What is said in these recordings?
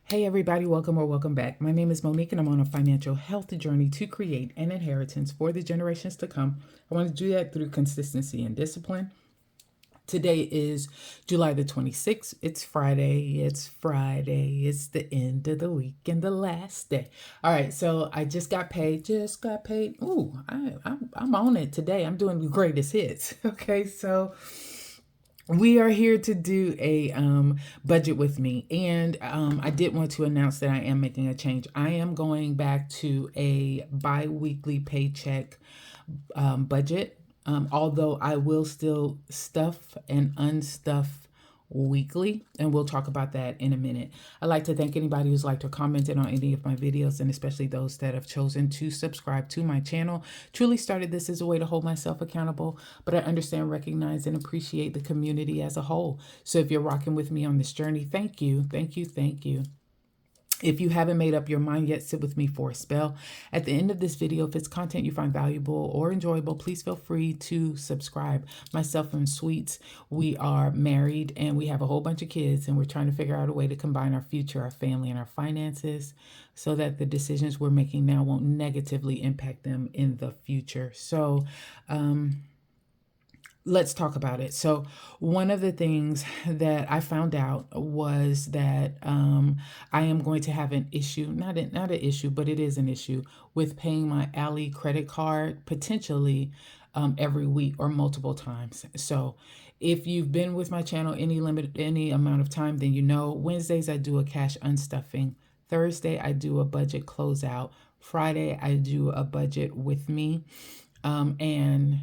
Hey everybody, welcome or welcome back. My name is Monique and I'm on a financial health journey to create an inheritance for the generations to come. I want to do that through consistency and discipline. Today is July the 26th. It's Friday. It's Friday. It's the end of the week and the last day. All right, so I just got paid. Just got paid. Ooh, I'm on it today. I'm doing the greatest hits. Okay, so we are here to do a budget with me, and I did want to announce that I am making a change. I am going back to a bi-weekly paycheck budget, although I will still stuff and unstuff weekly, and we'll talk about that in a minute. I'd like to thank anybody who's liked or commented on any of my videos, and especially those that have chosen to subscribe to my channel. Truly started this as a way to hold myself accountable, but I understand, recognize, and appreciate the community as a whole. So if you're rocking with me on this journey, thank you, thank you, thank you. If you haven't made up your mind yet, sit with me for a spell. At the end of this video, if it's content you find valuable or enjoyable, please feel free to subscribe. Myself and Sweets, we are married and we have a whole bunch of kids, and we're trying to figure out a way to combine our future, our family, and our finances so that the decisions we're making now won't negatively impact them in the future. So, let's talk about it. So one of the things that I found out was that I am going to have an issue, not an issue, but it is an issue with paying my Ally credit card potentially every week or multiple times. So if you've been with my channel any amount of time, then you know Wednesdays I do a cash unstuffing. Thursday I do a budget closeout. Friday I do a budget with me. And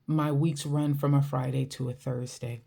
my weeks run from a Friday to a Thursday.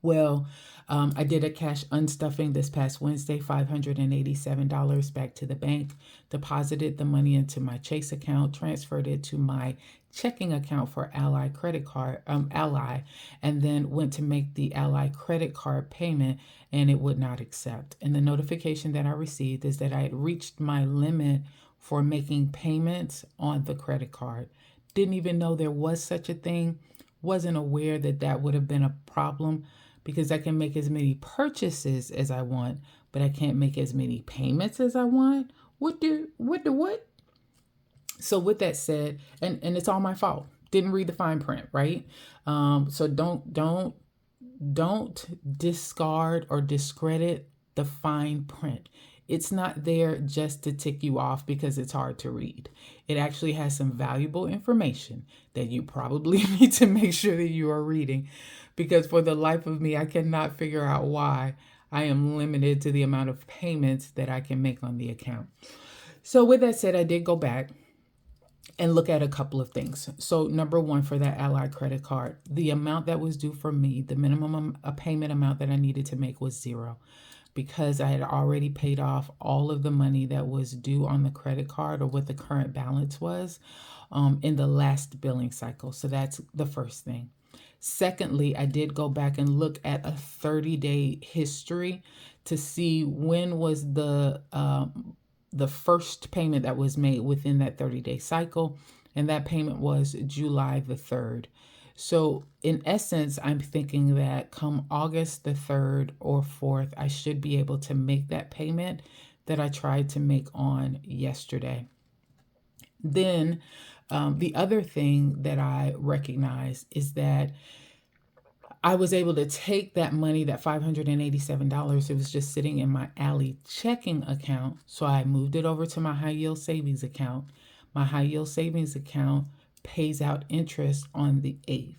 Well, I did a cash unstuffing this past Wednesday, $587 back to the bank, deposited the money into my Chase account, transferred it to my checking account for Ally credit card, Ally, and then went to make the Ally credit card payment, and it would not accept. And the notification that I received is that I had reached my limit for making payments on the credit card. Didn't even know there was such a thing. Wasn't aware that that would have been a problem, because I can make as many purchases as I want, but I can't make as many payments as I want. What? So with that said, and it's all my fault. Didn't read the fine print, right? So don't discard or discredit the fine print. It's not there just to tick you off because it's hard to read. It actually has some valuable information that you probably need to make sure that you are reading, because for the life of me, I cannot figure out why I am limited to the amount of payments that I can make on the account. So with that said, I did go back and look at a couple of things. So number one, for that Ally credit card, the amount that was due for me, the minimum payment amount that I needed to make was $0, because I had already paid off all of the money that was due on the credit card, or what the current balance was, in the last billing cycle. So that's the first thing. Secondly, I did go back and look at a 30-day history to see when was the first payment that was made within that 30-day cycle, and that payment was July the 3rd. So in essence, I'm thinking that come August the 3rd or 4th, I should be able to make that payment that I tried to make on yesterday. Then the other thing that I recognize is that I was able to take that money, that $587, it was just sitting in my Ally checking account. So I moved it over to my high yield savings account. My high yield savings account pays out interest on the 8th.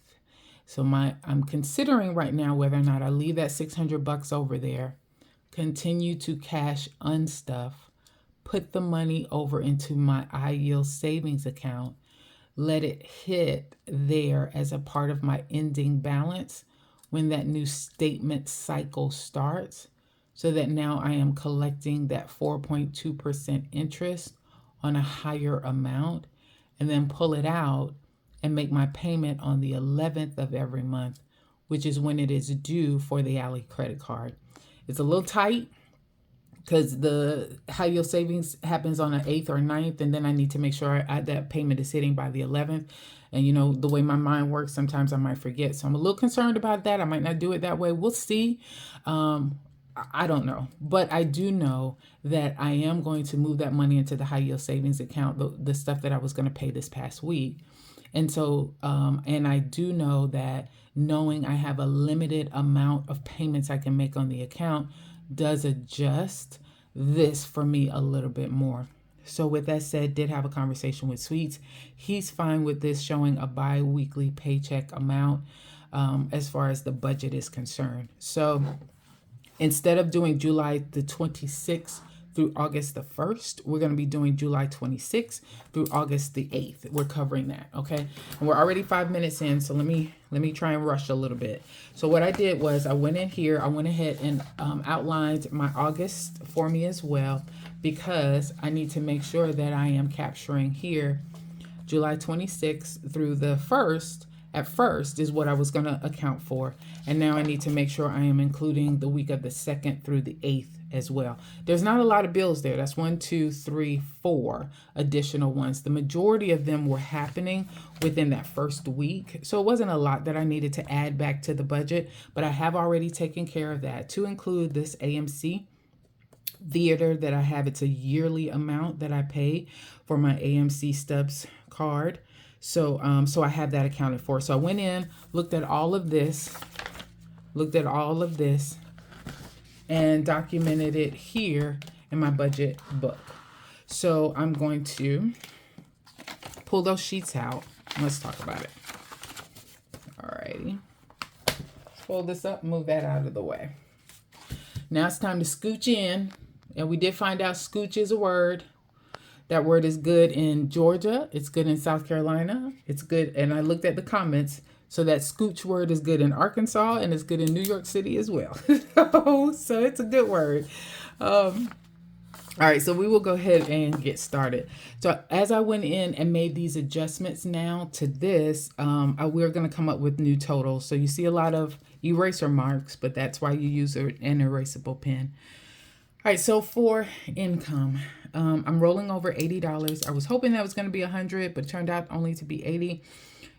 So I'm considering right now whether or not I leave that $600 over there, continue to cash unstuff, put the money over into my high yield savings account, let it hit there as a part of my ending balance when that new statement cycle starts, so that now I am collecting that 4.2% interest on a higher amount, and then pull it out and make my payment on the 11th of every month, which is when it is due for the Ally credit card. It's a little tight because the high yield savings happens on the 8th or 9th, and then I need to make sure that payment is hitting by the 11th. And you know, the way my mind works, sometimes I might forget. So I'm a little concerned about that. I might not do it that way. We'll see. I don't know, but I do know that I am going to move that money into the high yield savings account, the stuff that I was going to pay this past week. And so, and I do know that knowing I have a limited amount of payments I can make on the account does adjust this for me a little bit more. So with that said, did have a conversation with Sweets. He's fine with this showing a bi-weekly paycheck amount as far as the budget is concerned. So instead of doing July the 26th through August the 1st, we're going to be doing July 26th through August the 8th. We're covering that, okay? And we're already 5 minutes in, so let me try and rush a little bit. So what I did was I went in here, I went ahead and outlined my August for me as well, because I need to make sure that I am capturing here July 26th through the 1st. At first is what I was going to account for. And now I need to make sure I am including the week of the 2nd through the 8th as well. There's not a lot of bills there. That's 1, 2, 3, 4 additional ones. The majority of them were happening within that first week. So it wasn't a lot that I needed to add back to the budget, but I have already taken care of that to include this AMC theater that I have. It's a yearly amount that I pay for my AMC Stubs card. So I have that accounted for. So I went in, looked at all of this, and documented it here in my budget book. So I'm going to pull those sheets out. Let's talk about it. Alrighty. Let's fold this up, move that out of the way. Now it's time to scooch in. And we did find out scooch is a word. That word is good in Georgia. It's good in South Carolina. It's good. And I looked at the comments. So that scooch word is good in Arkansas and it's good in New York City as well. So it's a good word. All right, so we will go ahead and get started. So as I went in and made these adjustments now to this, we're going to come up with new totals. So you see a lot of eraser marks, but that's why you use an erasable pen. All right, so for income, I'm rolling over $80. I was hoping that was going to be $100, but it turned out only to be $80.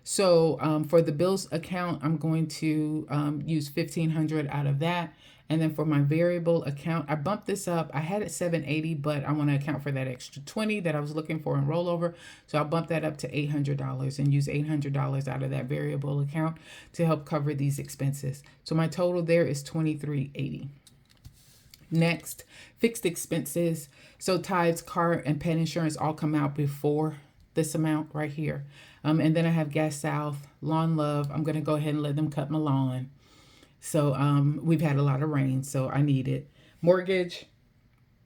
So for the bills account, I'm going to use $1,500 out of that. And then for my variable account, I bumped this up. I had it $780, but I want to account for that extra $20 that I was looking for in rollover. So I'll bump that up to $800 and use $800 out of that variable account to help cover these expenses. So my total there is $2380. Next, fixed expenses. So tithes, car, and pet insurance all come out before this amount right here. And then I have Gas South, Lawn Love. I'm going to go ahead and let them cut my lawn. So we've had a lot of rain, so I need it. Mortgage,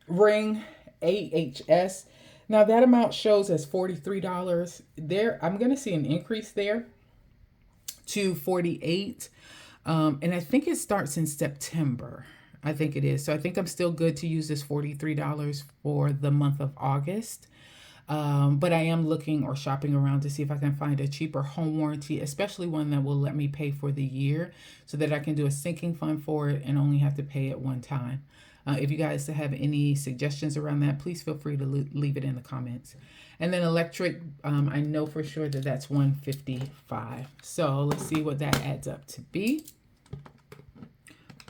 Ring, AHS. Now that amount shows as $43. There, I'm going to see an increase there to $48. And I think it starts in September. I think it is. So I think I'm still good to use this $43 for the month of August. But I am looking or shopping around to see if I can find a cheaper home warranty, especially one that will let me pay for the year so that I can do a sinking fund for it and only have to pay it one time. If you guys have any suggestions around that, please feel free to leave it in the comments. And then electric, I know for sure that that's $155. So let's see what that adds up to be.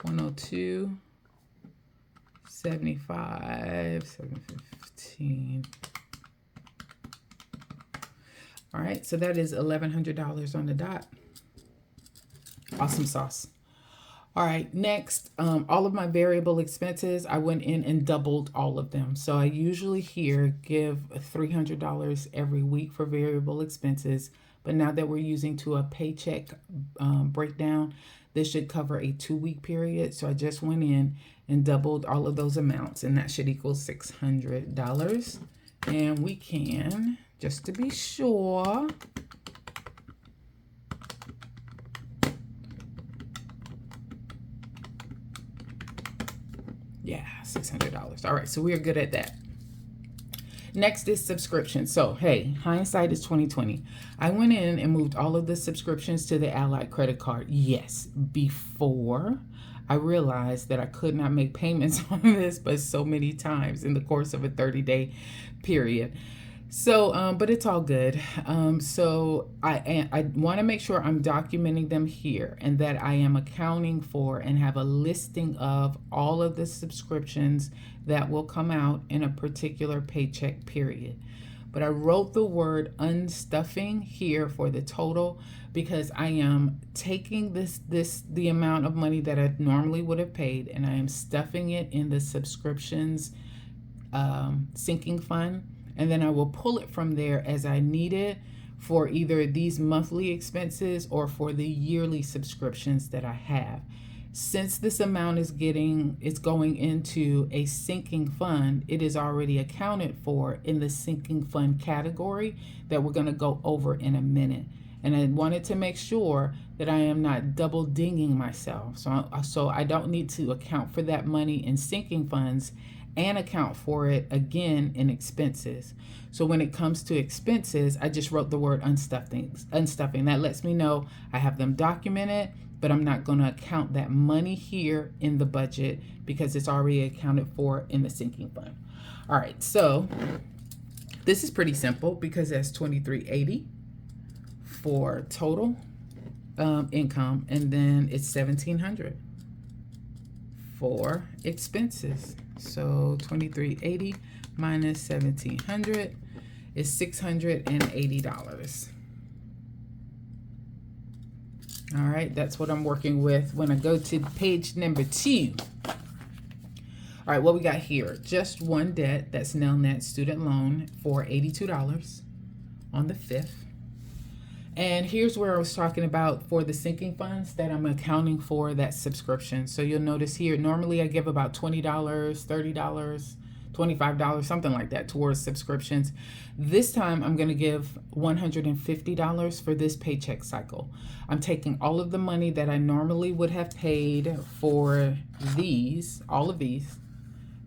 102, 75, 715. All right, so that is $1,100 on the dot. Awesome sauce. All right, next, all of my variable expenses, I went in and doubled all of them. So I usually here give $300 every week for variable expenses. But now that we're using to a paycheck breakdown, this should cover a 2-week period. So I just went in and doubled all of those amounts, and that should equal $600. And we can, just to be sure, yeah, $600. All right, so we're good at that. Next is subscription. So, hey, hindsight is 2020. I went in and moved all of the subscriptions to the Allied credit card. Yes, before I realized that I could not make payments on this but so many times in the course of a 30-day period. So, but it's all good. So I want to make sure I'm documenting them here and that I am accounting for and have a listing of all of the subscriptions that will come out in a particular paycheck period. But I wrote the word unstuffing here for the total because I am taking the amount of money that I normally would have paid, and I am stuffing it in the subscriptions sinking fund, and then I will pull it from there as I need it for either these monthly expenses or for the yearly subscriptions that I have. Since this amount is going into a sinking fund, it is already accounted for in the sinking fund category that we're going to go over in a minute. And I wanted to make sure that I am not double dinging myself. So I don't need to account for that money in sinking funds and account for it again in expenses. So when it comes to expenses, I just wrote the word unstuffing. That lets me know I have them documented, but I'm not going to account that money here in the budget because it's already accounted for in the sinking fund. All right, so this is pretty simple because that's $23.80 for total income, and then it's $1,700 for expenses. So $23.80 minus $1,700 is $680. All right, that's what I'm working with when I go to page number 2. All right, what we got here? Just one debt, that's Nelnet student loan for $82 on the 5th. And here's where I was talking about for the sinking funds that I'm accounting for that subscription. So you'll notice here, normally I give about $20, $30, $25, something like that towards subscriptions. This time I'm going to give $150 for this paycheck cycle. I'm taking all of the money that I normally would have paid for all of these,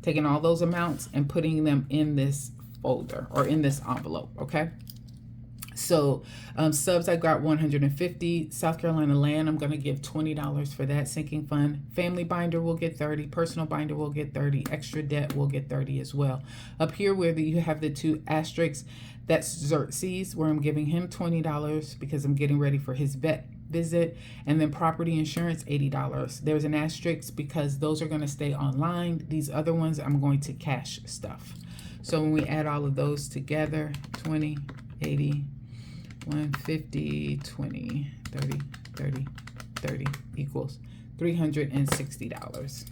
taking all those amounts and putting them in this folder or in this envelope, okay? So subs, I got $150. South Carolina land, I'm going to give $20 for that sinking fund. Family binder will get $30. Personal binder will get $30. Extra debt will get $30 as well. Up here where you have the 2 asterisks, that's Xerxes, where I'm giving him $20 because I'm getting ready for his vet visit. And then property insurance, $80. There's an asterisk because those are going to stay online. These other ones, I'm going to cash stuff. So when we add all of those together, 20, 80, 150, 20, 30, 30, 30 equals $360.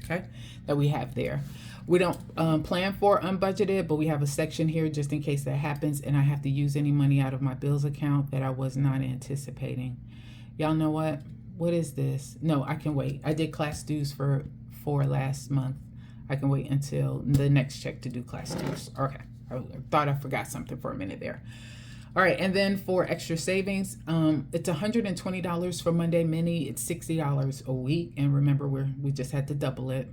Okay, that we have there. We don't plan for unbudgeted, but we have a section here just in case that happens and I have to use any money out of my bills account that I was not anticipating. Y'all know what? What is this? No, I can wait. I did class dues for last month. I can wait until the next check to do class dues. Okay. I thought I forgot something for a minute there. All right, and then for extra savings, it's $120 for Monday Mini. It's $60 a week, and remember we just had to double it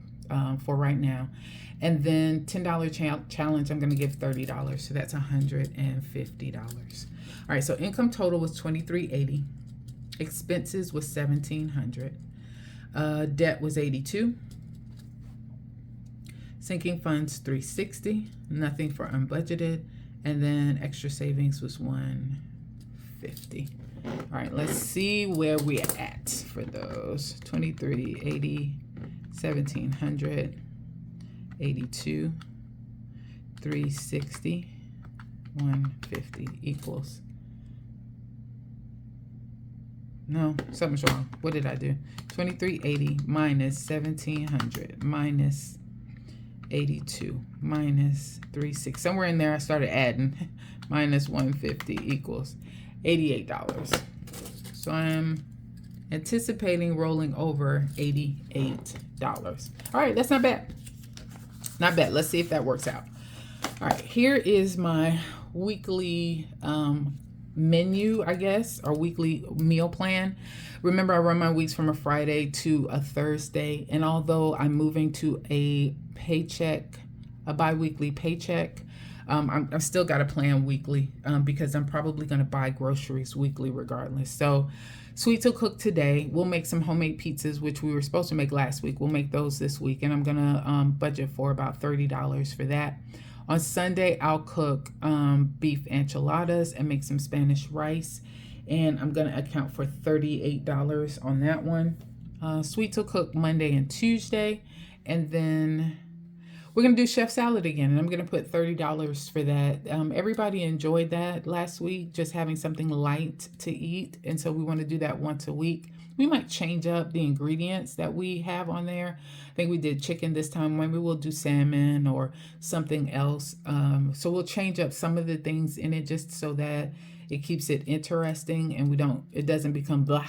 for right now. And then $10 challenge, I'm going to give $30, so that's $150. All right, so income total was $23.80. Expenses was $1,700. Debt was $82. Sinking funds $360, nothing for unbudgeted, and then extra savings was $150. All right, let's see where we're at for those. $23.80, $1,700, $82, $360, $150 equals. No, something's wrong. What did I do? $23.80 minus $1,700 minus 82 minus 360, somewhere in there I started adding, minus 150 equals $88. So I'm anticipating rolling over $88. All right, that's not bad. Not bad. Let's see if that works out. All right, here is my weekly menu, I guess, or weekly meal plan. Remember, I run my weeks from a Friday to a Thursday, and although I'm moving to a bi-weekly paycheck, I'm still got to plan weekly because I'm probably going to buy groceries weekly regardless. So sweet to cook today. We'll make some homemade pizzas, which we were supposed to make last week. We'll make those this week, and I'm going to budget for about $30 for that. On Sunday, I'll cook beef enchiladas and make some Spanish rice, and I'm going to account for $38 on that one. Sweet to cook Monday and Tuesday, and then we're going to do chef salad again, and I'm going to put $30 for that. Everybody enjoyed that last week, just having something light to eat, and so we want to do that once a week. We might change up the ingredients that we have on there. I think we did chicken this time. Maybe we'll do salmon or something else. So we'll change up some of the things in it just so that it keeps it interesting and it doesn't become blah.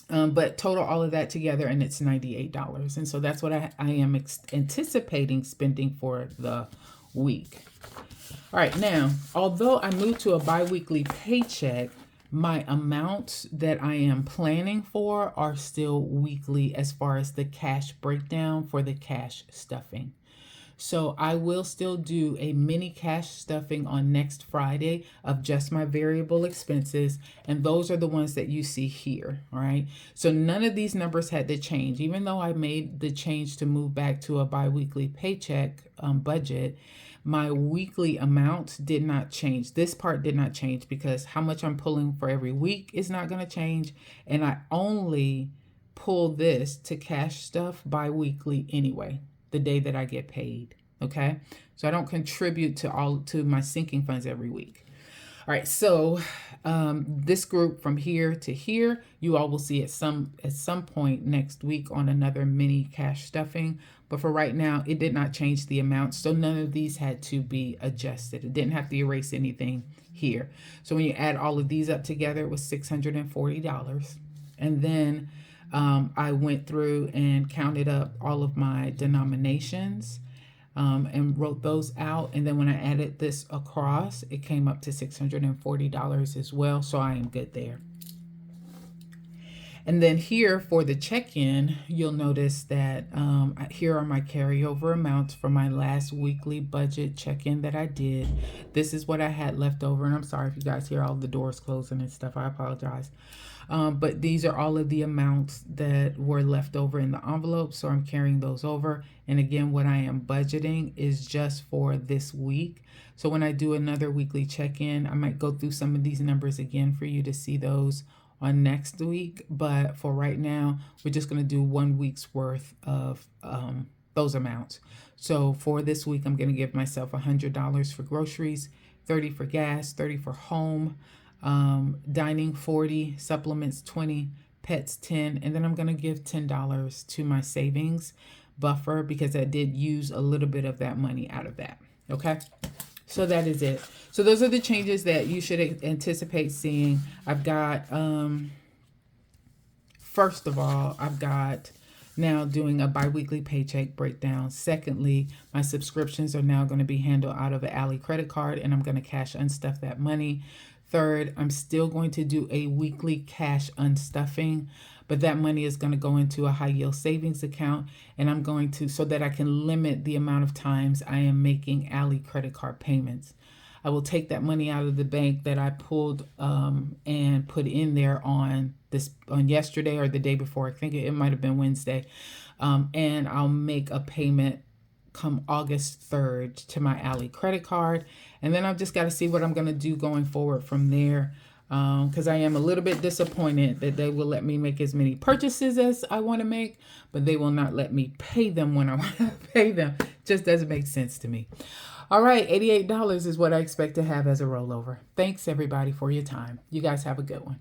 But total all of that together, and it's $98. And so that's what I am anticipating spending for the week. All right, now, although I moved to a bi-weekly paycheck, my amounts that I am planning for are still weekly as far as the cash breakdown for the cash stuffing. So I will still do a mini cash stuffing on next Friday of just my variable expenses. And those are the ones that you see here. All right. So none of these numbers had to change, even though I made the change to move back to a bi-weekly paycheck budget. My weekly amounts did not change. This part did not change because how much I'm pulling for every week is not going to change. And I only pull this to cash stuff bi-weekly anyway, the day that I get paid. Okay. So I don't contribute to my sinking funds every week. All right. So this group from here to here, you all will see at some point next week on another mini cash stuffing. But for right now, it did not change the amount. So none of these had to be adjusted. It didn't have to erase anything here. So when you add all of these up together, it was $640. And then I went through and counted up all of my denominations and wrote those out. And then when I added this across, it came up to $640 as well. So I am good there. And then here for the check-in, you'll notice that here are my carryover amounts for my last weekly budget check-in that I did. This is what I had left over. And I'm sorry if you guys hear all the doors closing and stuff. I apologize. But these are all of the amounts that were left over in the envelope. So I'm carrying those over. And again, what I am budgeting is just for this week. So when I do another weekly check-in, I might go through some of these numbers again for you to see those on next week. But for right now, we're just going to do 1 week's worth of those amounts. So for this week, I'm going to give myself $100 for groceries, $30 for gas, $30 for home, dining $40, supplements $20, pets $10, and then I'm going to give $10 to my savings buffer because I did use a little bit of that money out of that. Okay. So that is it. So those are the changes that you should anticipate seeing. I've got, first of all, I've got now doing a bi-weekly paycheck breakdown. Secondly, my subscriptions are now going to be handled out of an Alley credit card, and I'm going to cash unstuff that money. Third, I'm still going to do a weekly cash unstuffing, but that money is going to go into a high yield savings account, and I'm going to, so that I can limit the amount of times I am making Alley credit card payments. I will take that money out of the bank that I pulled and put in there on yesterday or the day before. I think it might have been Wednesday. And I'll make a payment come August 3rd to my Alley credit card. And then I've just got to see what I'm going to do going forward from there. Because I am a little bit disappointed that they will let me make as many purchases as I want to make, but they will not let me pay them when I want to pay them. Just doesn't make sense to me. All right, $88 is what I expect to have as a rollover. Thanks, everybody, for your time. You guys have a good one.